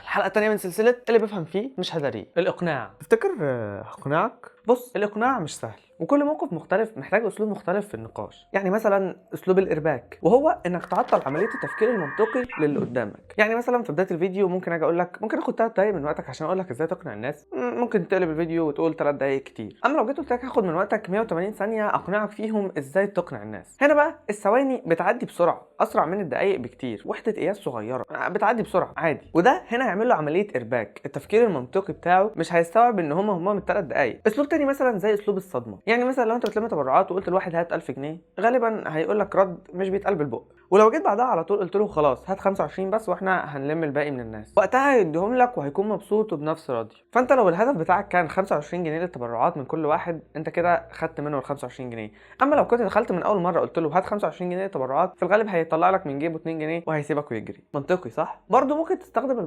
الحلقه الثانيه من سلسله اللي بفهم فيه مش هداريه. الاقناع. تفتكر اقنعك؟ بص، الاقناع مش سهل، وكل موقف مختلف محتاج اسلوب مختلف في النقاش. يعني مثلا اسلوب الارباك، وهو انك تعطل عمليه التفكير المنطقي للي قدامك. يعني مثلا في بدايه الفيديو ممكن اجي اقول لك ممكن اخد 3 دقايق من وقتك عشان اقول لك ازاي تقنع الناس. ممكن تقلب الفيديو وتقول 3 دقايق كتير. اما لو جيت قلت لك هاخد من وقتك 180 ثانيه اقنعك فيهم ازاي تقنع الناس، هنا بقى الثواني بتعدي بسرعه، اسرع من الدقايق بكتير. وحده قياس صغيره بتعدي بسرعه عادي، وده هنا هيعمل له عمليه ارباك. التفكير المنطقي بتاعه مش هيستوعب ان هم من 3 دقايق. اسلوب تاني مثلا زي اسلوب الصدمه. يعني مثلا لو انت بتلم تبرعات وقلت لواحد هات 1000 جنيه، غالبا هيقول لك رد مش بيتقال بالبق. ولو جيت بعدها على طول قلت له خلاص هات 25 بس واحنا هنلم الباقي من الناس، وقتها هيديهم لك وهيكون مبسوط وبنفس راضي. فانت لو الهدف بتاعك كان 25 جنيه للتبرعات من كل واحد، انت كده خدت منه ال 25 جنيه. اما لو كنت دخلت من اول مره قلت له هات 25 جنيه للتبرعات، في الغالب هيطلع لك من جيبه 2 جنيه وهيسيبك ويجري. منطقي صح؟ برضه ممكن تستخدم